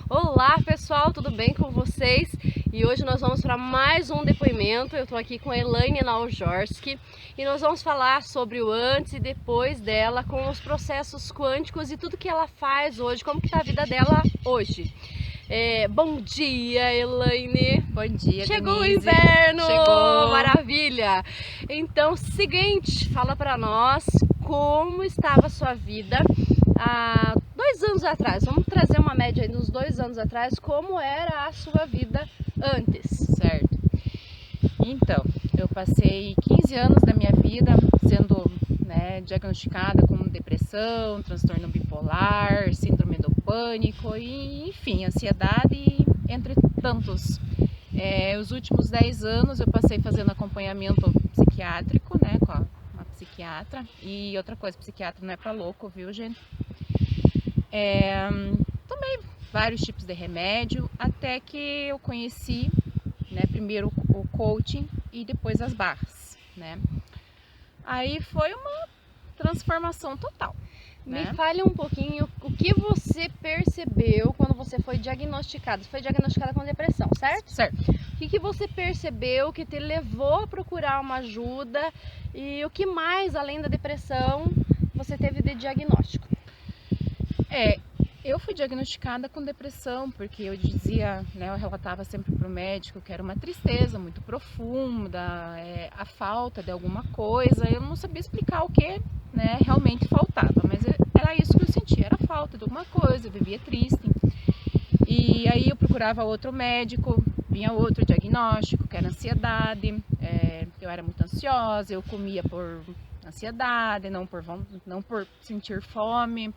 Olá pessoal, tudo bem com vocês? E hoje nós vamos para mais um depoimento. Eu estou aqui com a Elaine Naujorski e nós vamos falar sobre o antes e depois dela, com os processos quânticos e tudo que ela faz hoje, como que está a vida dela hoje. Bom dia, Elaine! Bom dia, Chegou Denise. o inverno! Chegou! Maravilha! Então, seguinte, fala para nós como estava a sua vida há 2 anos atrás. Vamos trazer uma média aí dos 2 anos atrás, como era a sua vida antes. Certo. Então, eu passei 15 anos da minha vida sendo diagnosticada com depressão, transtorno bipolar, síndrome do pânico e, enfim, ansiedade, entre tantos. Os últimos 10 anos eu passei fazendo acompanhamento psiquiátrico, com uma psiquiatra. E outra coisa, psiquiatra não é pra louco, viu, gente? Tomei vários tipos de remédio, até que eu conheci, primeiro o coaching e depois as barras, Aí foi uma transformação total. Me fale um pouquinho o que você percebeu quando você foi diagnosticada. Você foi diagnosticada com depressão, certo? Certo. O que você percebeu que te levou a procurar uma ajuda e o que mais, além da depressão, você teve de diagnóstico? Eu fui diagnosticada com depressão porque eu dizia, eu relatava sempre para o médico que era uma tristeza muito profunda, a falta de alguma coisa. Eu não sabia explicar o que realmente faltava, mas era isso que eu sentia, era falta de alguma coisa, eu vivia triste. E aí eu procurava outro médico, vinha outro diagnóstico, que era ansiedade, eu era muito ansiosa, eu comia por ansiedade, não por sentir fome.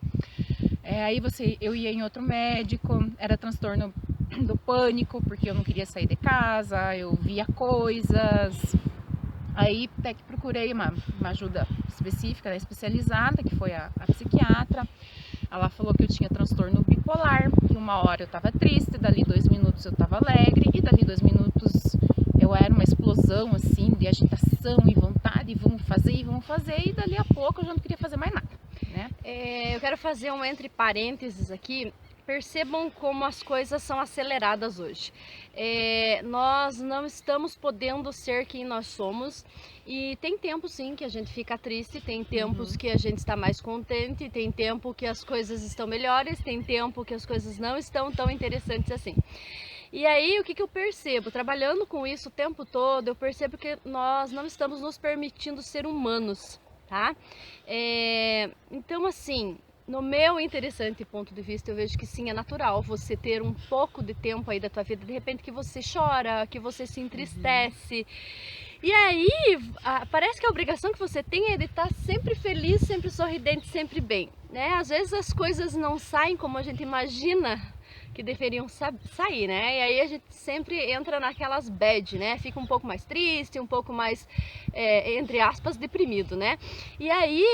Aí eu ia em outro médico, era transtorno do pânico, porque eu não queria sair de casa, eu via coisas. Aí até que procurei uma ajuda específica, especializada, que foi a psiquiatra. Ela falou que eu tinha transtorno bipolar, que uma hora eu estava triste, dali 2 minutos eu estava alegre, e dali 2 minutos eu era uma explosão assim, de agitação e vontade, e vamos fazer, e dali a pouco eu já não queria fazer mais nada. Eu quero fazer um entre parênteses aqui. Percebam como as coisas são aceleradas hoje. Nós não estamos podendo ser quem nós somos e tem tempo sim que a gente fica triste, tem tempos que a gente está mais contente, tem tempo que as coisas estão melhores, tem tempo que as coisas não estão tão interessantes assim. E aí o que eu percebo? Trabalhando com isso o tempo todo, eu percebo que nós não estamos nos permitindo ser humanos, tá? Então assim, no meu interessante ponto de vista, eu vejo que sim, é natural você ter um pouco de tempo aí da tua vida, de repente que você chora, que você se entristece. E aí, parece que a obrigação que você tem é de estar sempre feliz, sempre sorridente, sempre bem, Às vezes as coisas não saem como a gente imagina que deveriam sair, E aí a gente sempre entra naquelas bad, Fica um pouco mais triste, um pouco mais, entre aspas, deprimido, E aí,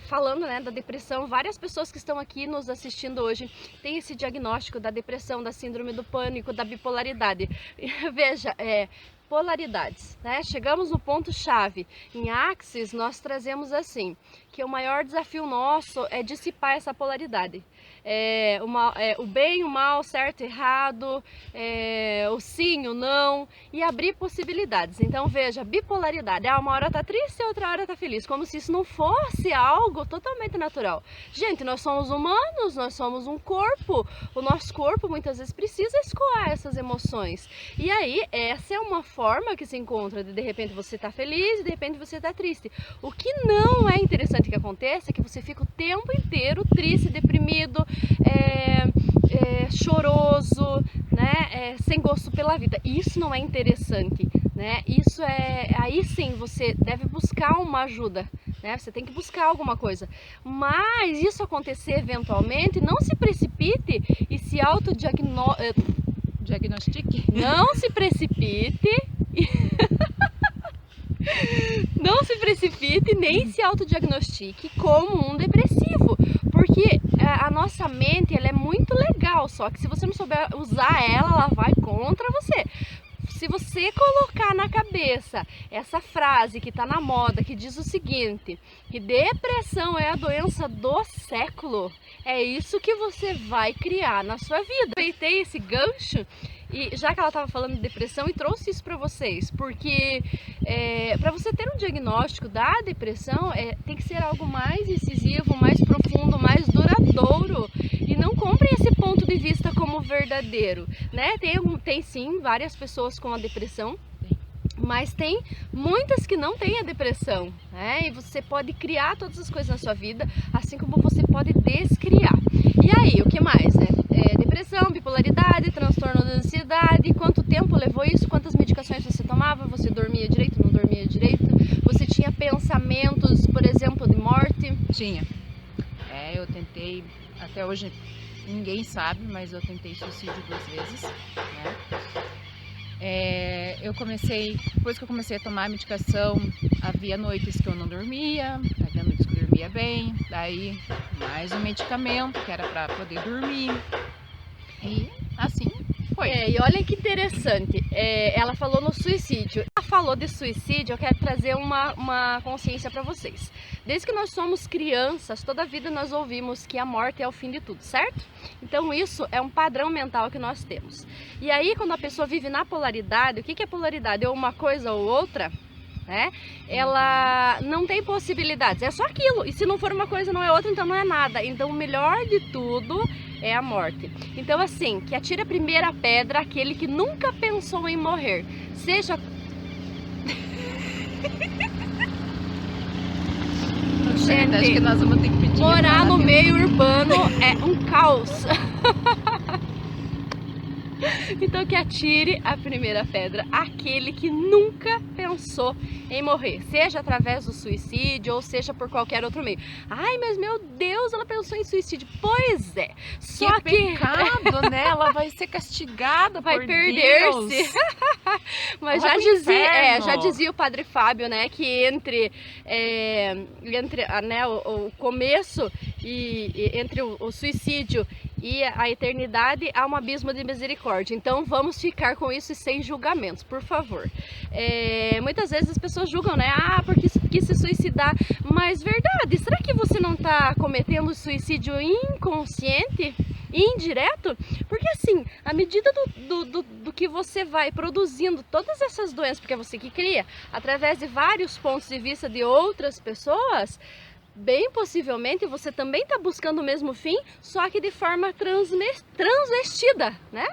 falando, da depressão, várias pessoas que estão aqui nos assistindo hoje têm esse diagnóstico da depressão, da síndrome do pânico, da bipolaridade. Veja, polaridades, Chegamos no ponto chave. Em Axis nós trazemos assim, que o maior desafio nosso é dissipar essa polaridade. O bem, o mal, certo, errado, o sim, o não, e abrir possibilidades. Então veja, bipolaridade, uma hora tá triste, outra hora tá feliz, como se isso não fosse algo totalmente natural. Gente, nós somos humanos, nós somos um corpo, o nosso corpo muitas vezes precisa escoar essas emoções. E aí, essa é uma forma que se encontra de repente você tá feliz e de repente você tá triste. O que não é interessante que aconteça é que você fica o tempo inteiro triste, deprimido, choroso, sem gosto pela vida. Isso não é interessante, Isso aí sim você deve buscar uma ajuda, Você tem que buscar alguma coisa. Mas isso acontecer eventualmente, não se precipite e se Diagnostique? Não se precipite. Não se precipite nem se autodiagnostique como um depressivo, porque a nossa mente ela é muito legal, só que se você não souber usar ela vai contra você. se você colocar na cabeça essa frase que tá na moda, que diz o seguinte, que depressão é a doença do século, é isso que você vai criar na sua vida. Aproveitei esse gancho e já que ela estava falando de depressão e trouxe isso para vocês, porque para você ter um diagnóstico da depressão tem que ser algo mais incisivo, mais profundo, mais duradouro, e não comprem esse ponto de vista como verdadeiro, né? Tem sim várias pessoas com a depressão, mas tem muitas que não têm a depressão, né? E você pode criar todas as coisas na sua vida, assim como você pode descriar. E aí, o que mais, né? Depressão, bipolaridade, transtorno da ansiedade, quanto tempo levou isso, quantas medicações você tomava, você dormia direito, não dormia direito, você tinha pensamentos, por exemplo, de morte? Tinha. Eu tentei, até hoje ninguém sabe, mas eu tentei suicídio 2 vezes, né? Depois que eu comecei a tomar a medicação, havia noites que eu não dormia, havia noites que eu dormia bem, daí mais um medicamento que era para poder dormir, e assim foi. E olha que interessante, ela falou no suicídio. Ela falou de suicídio, eu quero trazer uma consciência para vocês. Desde que nós somos crianças, toda a vida nós ouvimos que a morte é o fim de tudo, certo? Então isso é um padrão mental que nós temos. E aí quando a pessoa vive na polaridade, o que é polaridade? É uma coisa ou outra, né? Ela não tem possibilidades, é só aquilo. E se não for uma coisa, não é outra, então não é nada. Então o melhor de tudo é a morte. Então assim, que atire a primeira pedra aquele que nunca pensou em morrer. Seja... Gente, acho que nós vamos ter que pedir morar no meio urbano é um caos. Então que atire a primeira pedra aquele que nunca pensou em morrer, seja através do suicídio ou seja por qualquer outro meio. Ai, mas meu Deus, ela pensou em suicídio. Pois é, só que pecado, né? Ela vai ser castigada, vai perder-se. Mas já dizia o Padre Fábio, né, que entre o começo e entre o suicídio e a eternidade há um abismo de misericórdia. Então vamos ficar com isso e sem julgamentos, por favor. Muitas vezes as pessoas julgam, né? Ah, porque quis se suicidar. Mas verdade, será que você não está cometendo suicídio inconsciente? Indireto? Porque assim, à medida do que você vai produzindo todas essas doenças, porque é você que cria, através de vários pontos de vista de outras pessoas, bem possivelmente você também está buscando o mesmo fim, só que de forma transvestida, né?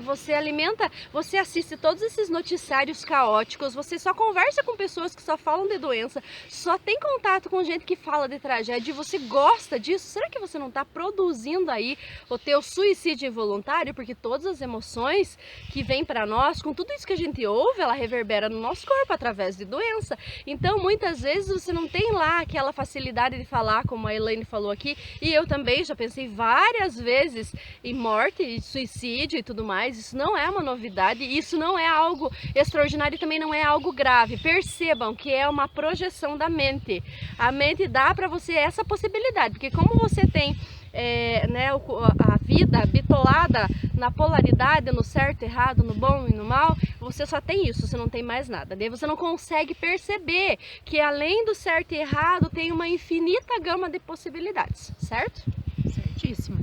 Você alimenta, você assiste todos esses noticiários caóticos, você só conversa com pessoas que só falam de doença, só tem contato com gente que fala de tragédia e você gosta disso. Será que você não está produzindo aí o teu suicídio involuntário? Porque todas as emoções que vêm para nós, com tudo isso que a gente ouve, ela reverbera no nosso corpo através de doença. Então muitas vezes você não tem lá aquela facilidade de falar, como a Elaine falou aqui, e eu também já pensei várias vezes em morte e suicídio e tudo mais. Isso não é uma novidade, isso não é algo extraordinário e também não é algo grave. Percebam que é uma projeção da mente. A mente dá para você essa possibilidade, porque como você tem a vida bitolada na polaridade, no certo, errado, no bom e no mal, você só tem isso, você não tem mais nada. Daí você não consegue perceber que além do certo e errado tem uma infinita gama de possibilidades, certo? Certíssimo.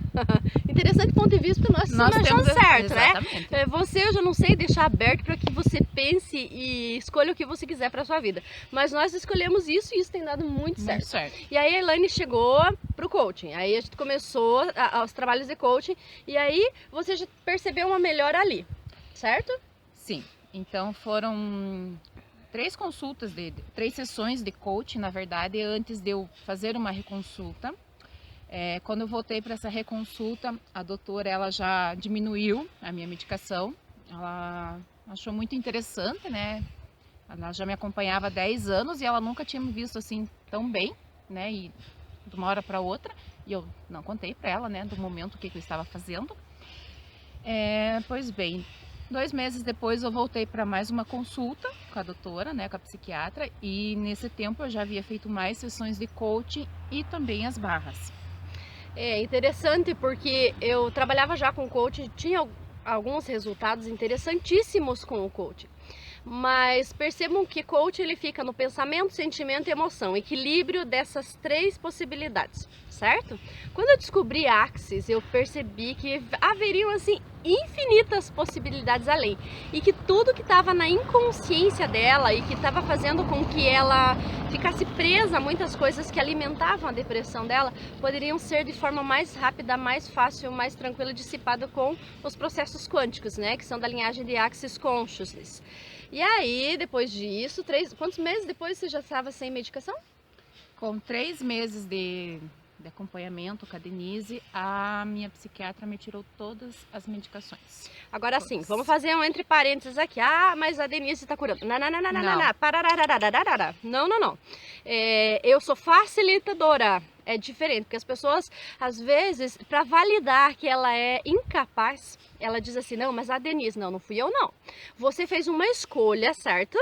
Interessante ponto de vista, porque nós achamos certo, exatamente, né? Você, eu já não sei, deixar aberto para que você pense e escolha o que você quiser para sua vida. Mas nós escolhemos isso e isso tem dado muito certo. E aí a Elaine chegou pro coaching, aí a gente começou os trabalhos de coaching e aí você já percebeu uma melhora ali, certo? Sim, então foram 3 sessões de coaching, na verdade, antes de eu fazer uma reconsulta. Quando eu voltei para essa reconsulta, a doutora ela já diminuiu a minha medicação. Ela achou muito interessante, né? Ela já me acompanhava há 10 anos e ela nunca tinha me visto assim tão bem, né? E de uma hora para outra. E eu não contei para ela, né? Do momento o que eu estava fazendo. Pois bem, 2 meses depois eu voltei para mais uma consulta com a doutora, né? Com a psiquiatra. E nesse tempo eu já havia feito mais sessões de coaching e também as barras. É interessante porque eu trabalhava já com coaching, tinha alguns resultados interessantíssimos com o coaching. Mas percebam que coach ele fica no pensamento, sentimento e emoção, equilíbrio dessas 3 possibilidades, certo? Quando eu descobri Axis, eu percebi que haveriam assim infinitas possibilidades além, e que tudo que estava na inconsciência dela e que estava fazendo com que ela ficasse presa a muitas coisas que alimentavam a depressão dela, poderiam ser de forma mais rápida, mais fácil, mais tranquila, dissipada com os processos quânticos, né, que são da linhagem de Axis Consciousness. E aí, depois disso, quantos meses depois você já estava sem medicação? Com 3 meses de acompanhamento com a Denise, a minha psiquiatra me tirou todas as medicações. Agora sim, vamos fazer um entre parênteses aqui. Ah, mas a Denise está curando. Não. Não. Eu sou facilitadora. É diferente, porque as pessoas, às vezes, para validar que ela é incapaz, ela diz assim, não, mas a Denise, não fui eu não. Você fez uma escolha, certo?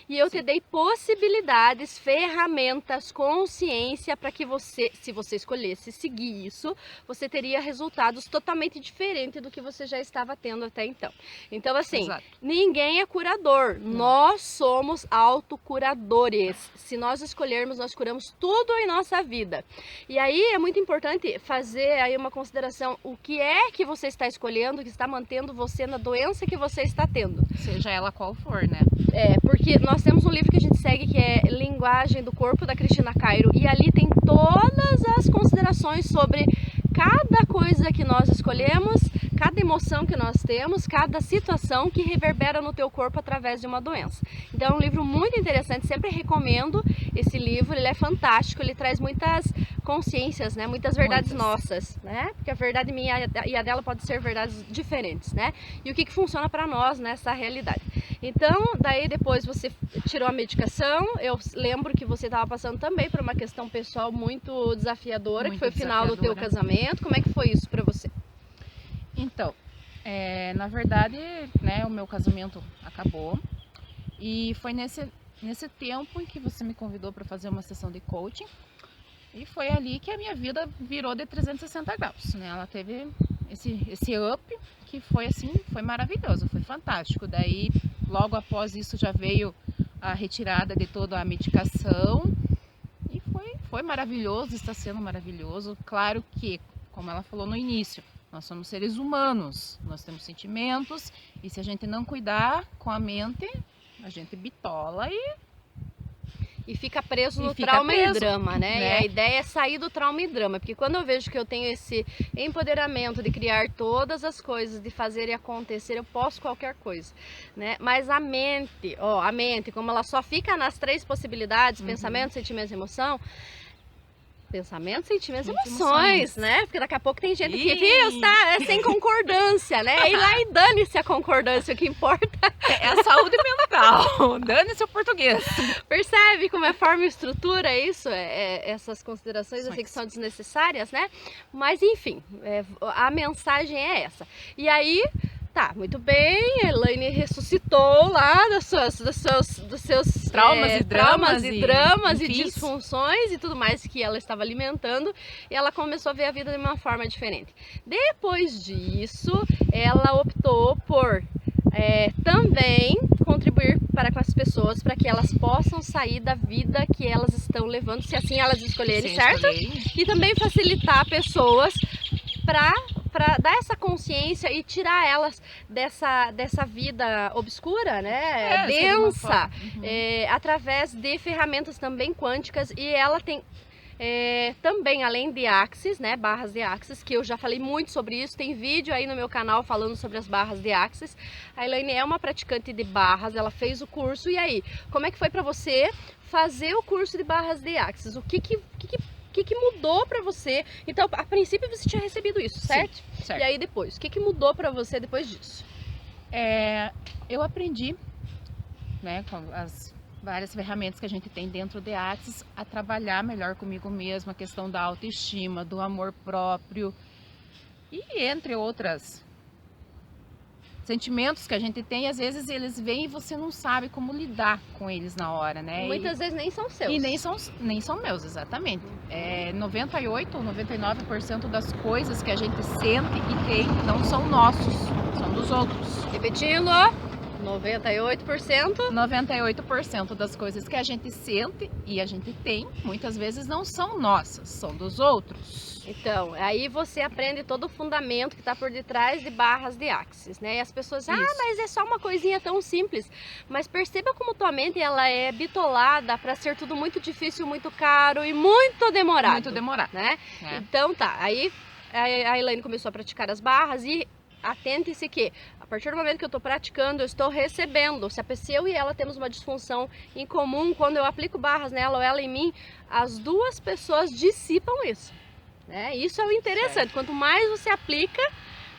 E eu te dei possibilidades, ferramentas, consciência para que você, se você escolhesse seguir isso, você teria resultados totalmente diferentes do que você já estava tendo até então. Então, assim, Exato. Ninguém é curador. Nós somos autocuradores. Se nós escolhermos, nós curamos tudo em nossa vida. E aí é muito importante fazer aí uma consideração, o que é que você está escolhendo, que está mantendo você na doença que você está tendo. Seja ela qual for, né? Porque nós temos um livro que a gente segue que é Linguagem do Corpo, da Cristina Cairo, e ali tem todas as considerações sobre cada coisa que nós escolhemos, cada emoção que nós temos, cada situação que reverbera no teu corpo através de uma doença. Então é um livro muito interessante, sempre recomendo esse livro, ele é fantástico, ele traz muitas consciências, né? Muitas verdades nossas, né? Porque a verdade minha e a dela pode ser verdades diferentes, né? E o que funciona para nós nessa realidade. Então, daí depois você tirou a medicação, eu lembro que você estava passando também por uma questão pessoal muito desafiadora, que foi o final do teu casamento. Como é que foi isso para você? Então, na verdade, né, o meu casamento acabou e foi nesse tempo em que você me convidou para fazer uma sessão de coaching e foi ali que a minha vida virou de 360 graus, né? Ela teve esse up que foi assim, foi maravilhoso, foi fantástico. Daí, logo após isso já veio a retirada de toda a medicação e foi maravilhoso, está sendo maravilhoso. Claro que, como ela falou no início, nós somos seres humanos, nós temos sentimentos e se a gente não cuidar com a mente, a gente bitola e fica preso no trauma e drama, né? E a ideia é sair do trauma e drama, porque quando eu vejo que eu tenho esse empoderamento de criar todas as coisas, de fazer e acontecer, eu posso qualquer coisa, né? Mas a mente, como ela só fica nas 3 possibilidades, pensamento, sentimento e emoção, pensamentos, sentimentos e emoções, né? Porque daqui a pouco tem gente que, viu, está sem concordância, né? E lá e dane-se a concordância, o que importa é a saúde mental, dane-se o português. Percebe como é forma e estrutura isso? Essas considerações assim, que são desnecessárias, né? Mas enfim, a mensagem é essa. E aí, tá, muito bem, a Elaine ressuscitou lá dos seus traumas e disfunções e tudo mais que ela estava alimentando, e ela começou a ver a vida de uma forma diferente. Depois disso, ela optou por também contribuir para com as pessoas, para que elas possam sair da vida que elas estão levando, se assim elas escolherem, certo? E também facilitar pessoas para dar essa consciência e tirar elas dessa vida obscura, né, densa, através de ferramentas também quânticas. E ela tem também, além de Axis, né, barras de Axis, que eu já falei muito sobre isso, tem vídeo aí no meu canal falando sobre as barras de Axis. A Elaine é uma praticante de barras, ela fez o curso. E aí, como é que foi para você fazer o curso de barras de Axis? O que mudou para você? Então, a princípio você tinha recebido isso, certo? Sim, certo. E aí depois, o que mudou para você depois disso? Eu aprendi, né, com as várias ferramentas que a gente tem dentro de Axis, a trabalhar melhor comigo mesma, a questão da autoestima, do amor próprio e entre outras sentimentos que a gente tem. Às vezes eles vêm e você não sabe como lidar com eles na hora, né? Muitas vezes nem são seus. E nem são meus, exatamente. 98 ou 99% das coisas que a gente sente e tem não são nossos, são dos dos outros. Repetindo, 98%. 98% das coisas que a gente sente e a gente tem, muitas vezes não são nossas, são dos outros. Então, aí você aprende todo o fundamento que está por detrás de barras de Axis, né? E as pessoas, mas é só uma coisinha tão simples. Mas perceba como tua mente ela é bitolada para ser tudo muito difícil, muito caro e muito demorado. Muito demorado, né? Então tá, aí a Elaine começou a praticar as barras e atente-se que a partir do momento que eu estou praticando, eu estou recebendo. Se eu e ela temos uma disfunção em comum, quando eu aplico barras nela ou ela em mim, as duas pessoas dissipam isso. Né? Isso é o interessante. Certo. Quanto mais você aplica,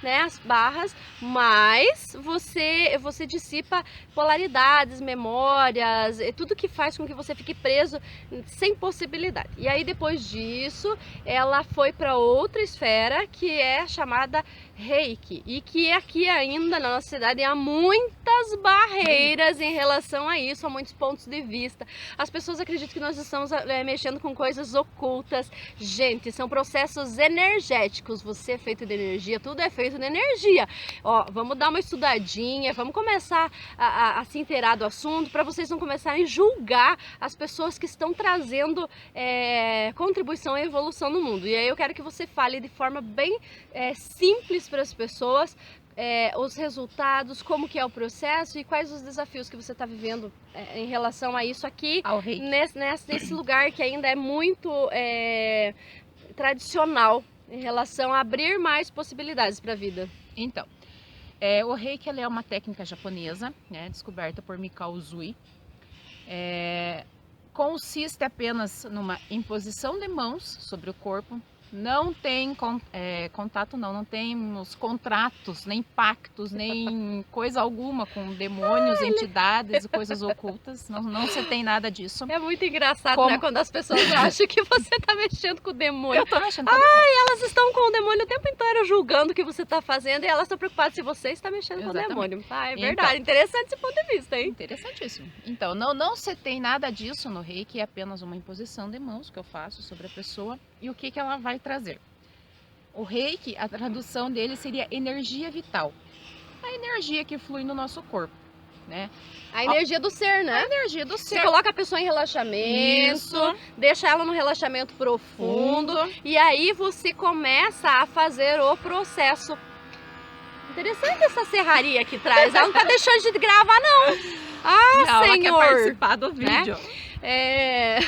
né, as barras, mais você dissipa polaridades, memórias, tudo que faz com que você fique preso sem possibilidade. E aí depois disso, ela foi para outra esfera que é chamada Reiki, e que aqui ainda na nossa cidade há muitas barreiras em relação a isso, há muitos pontos de vista. As pessoas acreditam que nós estamos mexendo com coisas ocultas. Gente, são processos energéticos. Você é feito de energia, tudo é feito de energia. Ó, vamos dar uma estudadinha, vamos começar a se inteirar do assunto para vocês não começarem a julgar as pessoas que estão trazendo contribuição e evolução no mundo. E aí eu quero que você fale de forma bem simples para as pessoas, os resultados, como que é o processo e quais os desafios que você está vivendo em relação a isso aqui, nesse lugar que ainda é muito tradicional em relação a abrir mais possibilidades para a vida. Então, o Reiki é uma técnica japonesa, né, descoberta por Mikao Usui. Consiste apenas numa imposição de mãos sobre o corpo. Não tem contato, não temos contratos, nem pactos, nem coisa alguma com demônios, entidades e coisas ocultas. Não se tem nada disso. É muito engraçado, né? Quando as pessoas acham que você está mexendo com o demônio. Eu tô mexendo com o demônio. Elas estão com o demônio o tempo inteiro julgando o que você está fazendo e elas estão preocupadas se você está mexendo com o demônio. É verdade. Então, interessante esse ponto de vista, hein? Interessantíssimo. Então, não se tem nada disso no Reiki, é apenas uma imposição de mãos que eu faço sobre a pessoa. E o que ela vai trazer? O Reiki, a tradução dele seria energia vital. A energia que flui no nosso corpo, né? A energia do ser, né? A energia do ser. Você coloca a pessoa em relaxamento, deixa ela no relaxamento profundo e aí você começa a fazer o processo. Interessante essa serraria aqui atrás. Ela não tá deixando de gravar, não. Não, Senhor! Ela quer participar do vídeo. Né?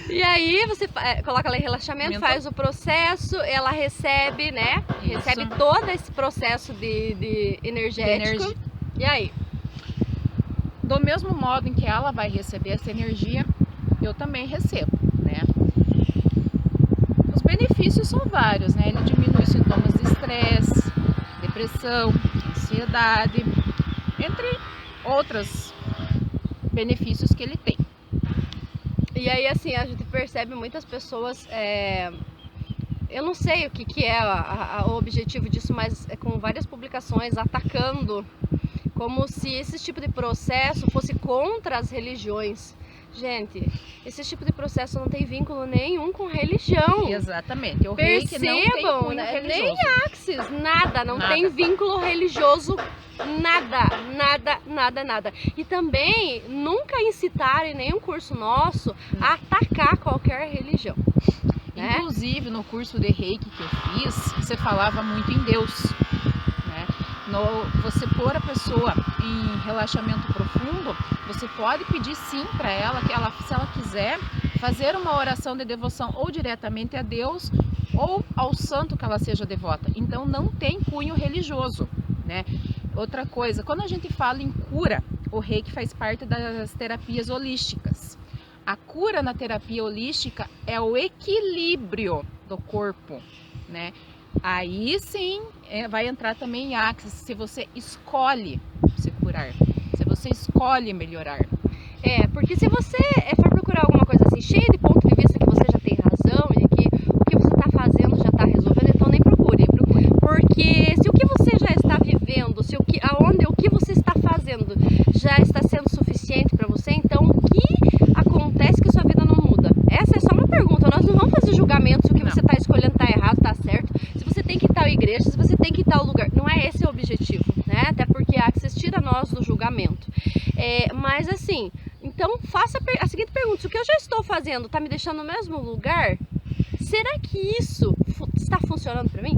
E aí você coloca ela em relaxamento, faz o processo, ela recebe, né? Isso. Recebe todo esse processo de energético. E aí? Do mesmo modo em que ela vai receber essa energia, eu também recebo, né? Os benefícios são vários, né? Ele diminui sintomas de estresse, depressão, ansiedade, entre outros benefícios que ele tem. E aí, assim, a gente percebe muitas pessoas, eu não sei o que é o objetivo disso, mas com várias publicações atacando, como se esse tipo de processo fosse contra as religiões. Gente, esse tipo de processo não tem vínculo nenhum com religião. Exatamente. O Reiki não tem cunho religioso. Nem Axis, nada, não tem vínculo religioso. Nada. E também nunca incitaram em nenhum curso nosso a atacar qualquer religião. Né? Inclusive no curso de Reiki que eu fiz, você falava muito em Deus. Né? Você pôr a pessoa em relaxamento profundo, você pode pedir sim para ela que se ela quiser fazer uma oração de devoção ou diretamente a Deus ou ao santo que ela seja devota. Então não tem cunho religioso, né? Outra coisa, quando a gente fala em cura, o Reiki faz parte das terapias holísticas. A cura na terapia holística é o equilíbrio do corpo, né? Aí sim vai entrar também em Axis, se você escolhe se curar, se você escolhe melhorar. Porque se você for procurar alguma coisa assim, cheia de ponto de vista que você já tem razão e que o que você está fazendo já está resolvendo, então nem procure. Porque se o que você já está vivendo, se o que você está fazendo já está sendo suficiente para você, então o que acontece que sua vida não muda? Essa é só uma pergunta, nós não vamos fazer julgamento se o que você está escolhendo está errado, está certo, se você tem que ir em tal igreja, se você tem que tal lugar. Não é esse o objetivo, né? Até porque a Access tira nós do julgamento. Mas assim, então faça a seguinte pergunta: se o que eu já estou fazendo está me deixando no mesmo lugar, será que isso está funcionando para mim?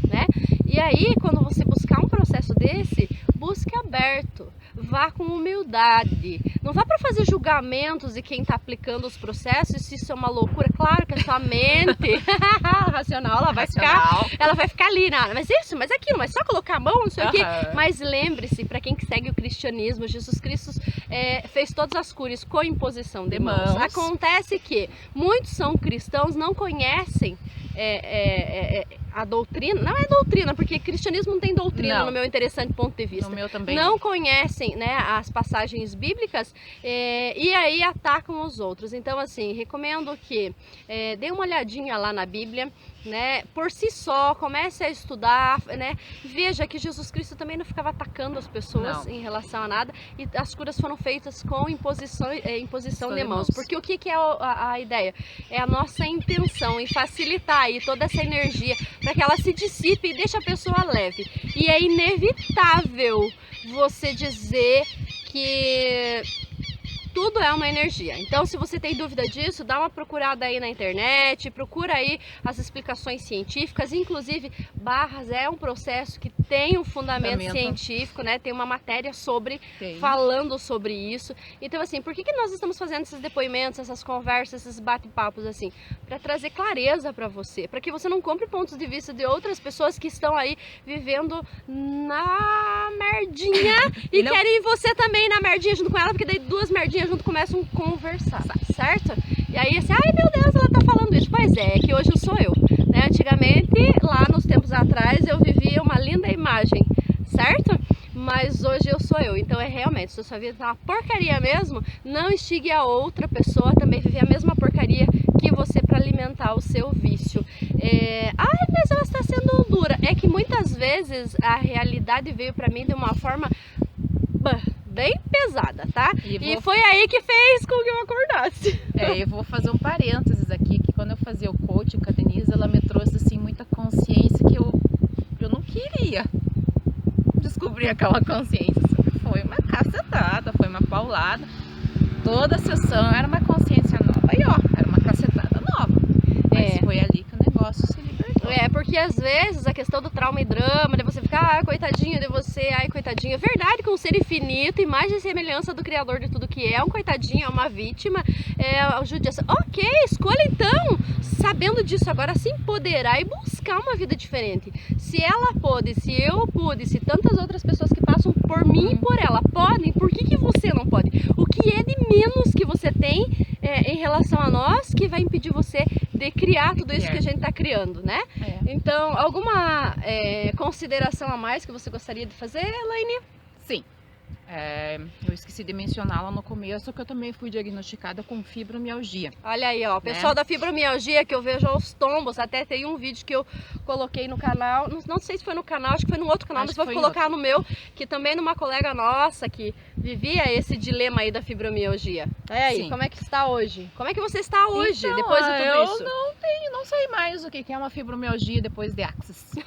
Né? E aí, quando você buscar um processo desse, busque aberto, vá com humildade, não vá para fazer julgamentos de quem está aplicando os processos, se isso é uma loucura. Claro que a sua mente racional, ela vai ficar ali, mas isso, mas aquilo, mas só colocar a mão, não sei o quê. Mas lembre-se, para quem que segue o cristianismo, Jesus Cristo fez todas as curas com imposição de mãos. Acontece que muitos são cristãos, não conhecem a doutrina, não é doutrina, porque cristianismo não tem doutrina, no meu interessante ponto de vista. No meu também não conhecem, né, as passagens bíblicas e aí atacam os outros. Então, assim, recomendo que dê uma olhadinha lá na Bíblia, né, por si só, comece a estudar, né, veja que Jesus Cristo também não ficava atacando as pessoas em relação a nada, e as curas foram feitas com imposição de mãos. Porque o que é a ideia? É a nossa intenção em facilitar aí toda essa energia para que ela se dissipe e deixe a pessoa leve. E é inevitável você dizer que tudo é uma energia. Então, se você tem dúvida disso, dá uma procurada aí na internet, procura aí as explicações científicas, inclusive Barras é um processo que tem um fundamento científico, né? Tem uma matéria falando sobre isso. Então, assim, por que nós estamos fazendo esses depoimentos, essas conversas, esses bate-papos assim? Para trazer clareza para você, para que você não compre pontos de vista de outras pessoas que estão aí vivendo na merdinha e querem você também na merdinha junto com ela, porque daí duas merdinhas junto começam a conversar, certo? E aí assim, ai meu Deus, ela tá falando isso. Pois é que hoje eu sou eu, né? Antigamente, lá nos tempos atrás, eu vivia uma linda imagem, certo? Mas hoje eu sou eu. Então realmente, se a sua vida tá uma porcaria mesmo, não instigue a outra pessoa a também viver a mesma porcaria que você para alimentar o seu vício. Ai, mas ela está sendo dura. É que muitas vezes a realidade veio para mim de uma forma bem pesada, tá? E foi aí que fez com que eu acordasse. Eu vou fazer um parênteses aqui, que quando eu fazia o coaching com a Denise, ela me trouxe assim muita consciência que eu não queria descobrir aquela consciência. Foi uma cacetada, foi uma paulada. Toda a sessão era uma consciência nova. Aí ó, era uma cacetada nova. Mas foi ali que o negócio se libertou. Porque às vezes a questão do trauma e drama, de você ficar, coitadinho de você, ai, coitadinho. É verdade que um ser infinito, imagem e semelhança do Criador de tudo que é um coitadinho, é uma vítima, judiação. Ok, escolha então, sabendo disso agora, se empoderar e buscar uma vida diferente. Se ela pôde, se eu pude, se tantas outras pessoas que passam por mim e por ela podem, por que você não pode? O que é de menos que você tem em relação a nós que vai impedir você de criar tudo isso que a gente está criando, né? Então, alguma consideração a mais que você gostaria de fazer, Elaine? Sim. Eu esqueci de mencionar lá no começo que eu também fui diagnosticada com fibromialgia. Olha aí, ó, pessoal da fibromialgia, que eu vejo aos tombos, até tem um vídeo que eu coloquei no canal, não sei se foi no canal, acho que foi no outro canal, mas vou colocar no meu, que também numa colega nossa que vivia esse dilema aí da fibromialgia. Aí, como é que está hoje? Como é que você está hoje, então, depois de tudo isso? Eu não sei mais o que é uma fibromialgia depois de Access.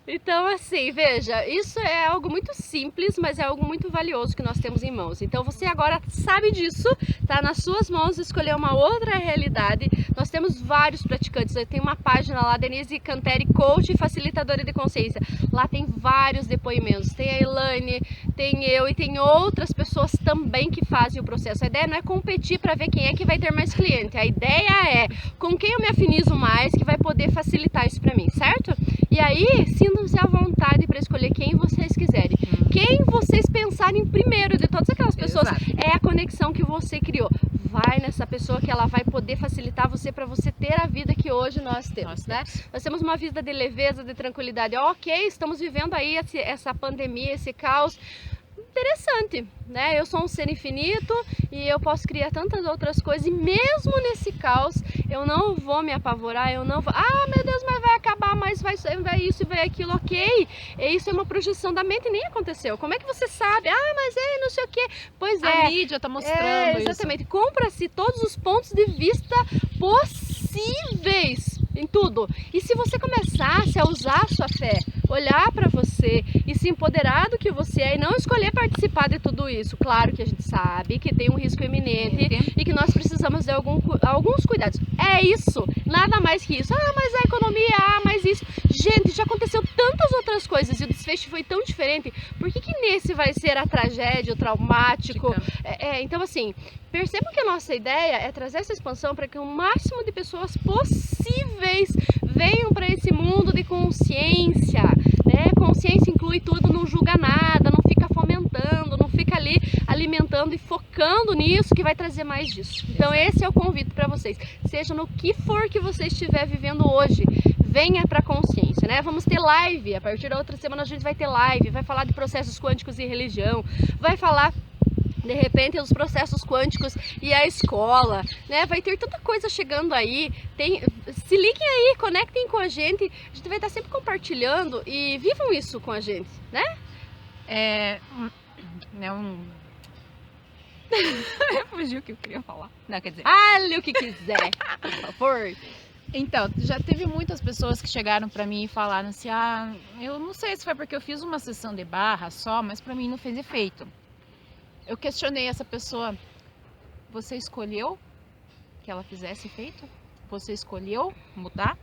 Então assim, veja, isso é algo muito simples, mas é algo muito valioso que nós temos em mãos. Então você agora sabe disso, tá nas suas mãos escolher uma outra realidade. Nós temos vários praticantes, eu tenho uma página lá, Denise Canteri, coach e facilitadora de consciência. Lá tem vários depoimentos, tem a Elaine, tem eu e tem outras pessoas também que fazem o processo. A ideia não é competir para ver quem é que vai ter mais cliente, a ideia é com quem eu me afinizo mais que vai poder facilitar isso para mim, certo? E aí, sintam-se à vontade para escolher quem vocês quiserem. Quem vocês pensarem primeiro de todas aquelas pessoas é a conexão que você criou. Vai nessa pessoa que ela vai poder facilitar você para você ter a vida que hoje nós temos, né? Nós temos uma vida de leveza, de tranquilidade. Ok, estamos vivendo aí essa pandemia, esse caos. Interessante, né? Eu sou um ser infinito e eu posso criar tantas outras coisas e mesmo nesse caos eu não vou me apavorar, eu não vou, meu Deus, mas vai acabar, mas vai isso e vai aquilo, ok? Isso é uma projeção da mente, nem aconteceu. Como é que você sabe? Mas não sei o que. Pois a mídia tá mostrando exatamente. Compra-se todos os pontos de vista possíveis. em tudo. E se você começasse a usar a sua fé, olhar para você e se empoderar do que você é e não escolher participar de tudo isso, claro que a gente sabe que tem um risco iminente e que nós precisamos de alguns cuidados. É isso, nada mais que isso. Ah, mas a economia, mas isso. Gente, já aconteceu tantas outras coisas e o desfecho foi tão diferente. Por que nesse vai ser a tragédia, o traumático? Então, assim, percebam que a nossa ideia é trazer essa expansão para que o máximo de pessoas possíveis venham para esse mundo de consciência, né? Consciência inclui tudo, não julga nada, não fica fomentando, não fica ali alimentando e focando nisso que vai trazer mais disso. Então esse é o convite para vocês, seja no que for que você estiver vivendo hoje, venha para a consciência, né? Vamos ter live, a partir da outra semana a gente vai ter live, vai falar de processos quânticos e religião, vai falar de repente os processos quânticos e a escola, né? Vai ter tanta coisa chegando aí. Se liguem aí, conectem com a gente vai estar sempre compartilhando e vivam isso com a gente, né? Fugiu o que eu queria falar. Não, quer dizer, fale o que quiser, por favor. Então, já teve muitas pessoas que chegaram pra mim e falaram assim: ah, eu não sei se foi porque eu fiz uma sessão de barra só, mas pra mim não fez efeito. Eu questionei essa pessoa: você escolheu que ela fizesse efeito? Você escolheu mudar?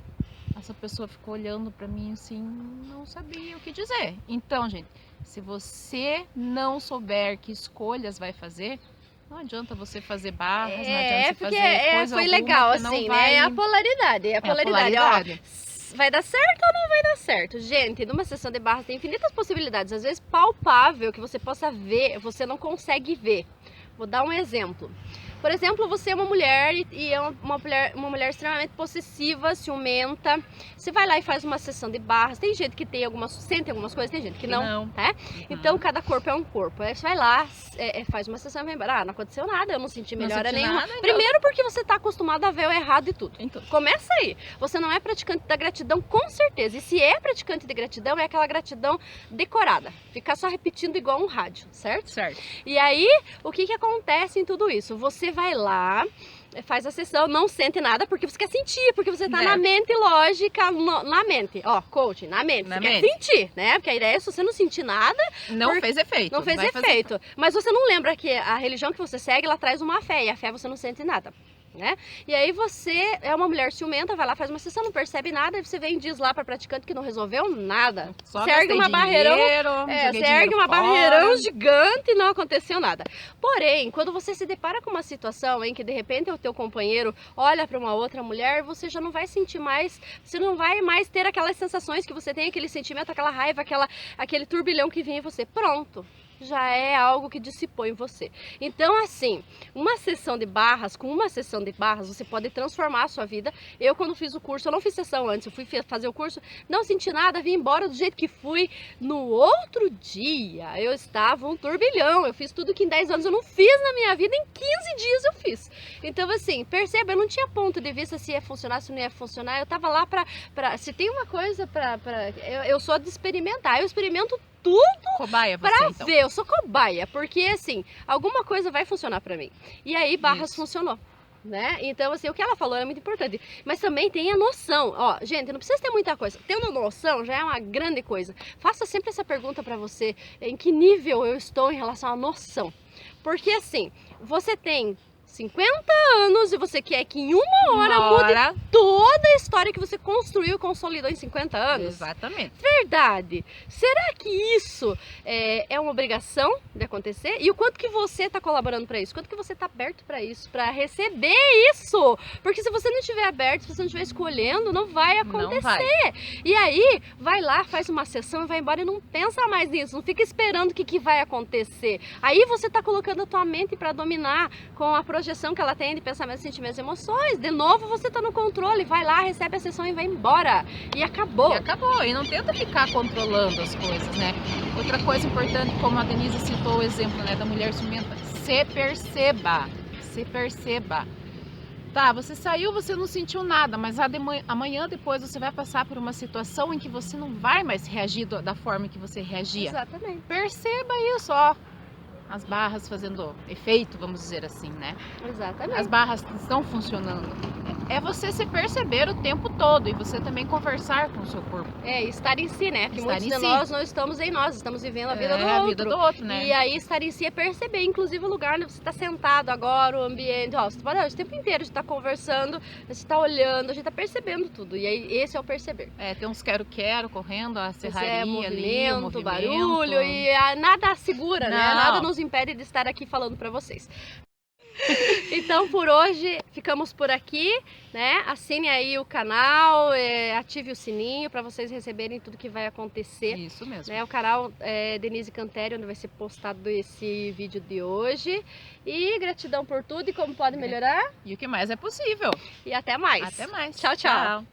Essa pessoa ficou olhando pra mim assim, não sabia o que dizer. Então, gente, se você não souber que escolhas vai fazer, não adianta você fazer barras, não adianta você fazer coisa foi alguma legal, que não assim, vai... né? É a polaridade, a polaridade. Ó, vai dar certo ou não vai dar certo? Gente, numa sessão de barras tem infinitas possibilidades. Às vezes palpável que você possa ver, você não consegue ver. Vou dar um exemplo. Por exemplo, você é uma mulher e é uma mulher extremamente possessiva, ciumenta. Você vai lá e faz uma sessão de barras. Tem gente que sente algumas coisas, tem gente que não. Né? Então, cada corpo é um corpo. Aí você vai lá, faz uma sessão e vai embora. Ah, não aconteceu nada, eu não senti melhora nenhuma. Nada, então. Primeiro porque você está acostumado a ver o errado e tudo. Então. Começa aí. Você não é praticante da gratidão, com certeza. E se é praticante de gratidão, é aquela gratidão decorada. Ficar só repetindo igual um rádio, certo? Certo. E aí, o que acontece em tudo isso? Você vai lá, faz a sessão, não sente nada porque você quer sentir, porque você tá na mente lógica, na mente, ó, coaching, na mente, você quer sentir, né? Porque a ideia é se você não sentir nada... Não fez efeito. Não fez efeito, mas você não lembra que a religião que você segue, ela traz uma fé, e a fé você não sente nada. Né? E aí você é uma mulher ciumenta, vai lá, faz uma sessão, não percebe nada, e você vem e diz lá para praticante que não resolveu nada. Só você ergue uma barreirão, você ergue uma barreirão gigante e não aconteceu nada. Porém, quando você se depara com uma situação em que de repente o teu companheiro olha para uma outra mulher, você já não vai sentir mais, você não vai mais ter aquelas sensações que você tem, aquele sentimento, aquela raiva, aquele turbilhão que vinha em você. Pronto. Já é algo que dissipou em você. Então, assim, com uma sessão de barras, você pode transformar a sua vida. Eu, quando fiz o curso, eu não fiz sessão antes, eu fui fazer o curso, não senti nada, vim embora do jeito que fui. No outro dia, eu estava um turbilhão. Eu fiz tudo que em 10 anos eu não fiz na minha vida, em 15 dias eu fiz. Então, assim, perceba, eu não tinha ponto de vista se ia funcionar, se não ia funcionar. Eu tava lá se tem uma coisa eu sou de experimentar, eu experimento tudo cobaia você, pra então. ver, eu sou cobaia, porque assim, alguma coisa vai funcionar pra mim. E aí barras funcionou, né? Então assim, o que ela falou é muito importante, mas também tenha noção, ó, gente, não precisa ter muita coisa, tendo noção já é uma grande coisa. Faça sempre essa pergunta pra você, em que nível eu estou em relação à noção, porque assim, você tem 50 anos e você quer que em uma hora mude toda a história que você construiu e consolidou em 50 anos? Exatamente. Verdade. Será que isso é uma obrigação de acontecer? E o quanto que você está colaborando para isso? Quanto que você está aberto para isso? Para receber isso? Porque se você não estiver aberto, se você não estiver escolhendo, não vai acontecer. Não vai. E aí, vai lá, faz uma sessão e vai embora e não pensa mais nisso. Não fica esperando o que vai acontecer. Aí você está colocando a tua mente para dominar com a projeção que ela tem de pensamentos, sentimentos e emoções. De novo, você tá no controle, vai lá, recebe a sessão e vai embora. E acabou. E não tenta ficar controlando as coisas, né? Outra coisa importante, como a Denise citou o exemplo, né, da mulher ciumenta, se perceba. Tá, você saiu, você não sentiu nada, mas amanhã depois você vai passar por uma situação em que você não vai mais reagir da forma que você reagia. Exatamente. Perceba isso, ó. As barras fazendo efeito, vamos dizer assim, né? Exatamente. As barras estão funcionando. É você se perceber o tempo todo e você também conversar com o seu corpo. Estar em si, né? Porque Estar muitos em de si. nós não estamos em nós, estamos vivendo a vida do a outro. vida do outro, né? E aí estar em si é perceber, inclusive o lugar onde você está sentado agora, o ambiente, ó, você pode, o tempo inteiro a gente tá conversando, a gente tá olhando, a gente tá percebendo tudo. E aí esse é o perceber. Tem uns quero-quero correndo, a serraria movimento, ali, o movimento. barulho e nada segura, né? Não. Nada nos impede de estar aqui falando pra vocês. Então por hoje ficamos por aqui, né? Assine aí o canal, ative o sininho para vocês receberem tudo que vai acontecer. Isso mesmo. Né? O canal Denise Cantério, onde vai ser postado esse vídeo de hoje. E gratidão por tudo e como pode melhorar. E o que mais é possível. E até mais. Até mais. Tchau, tchau.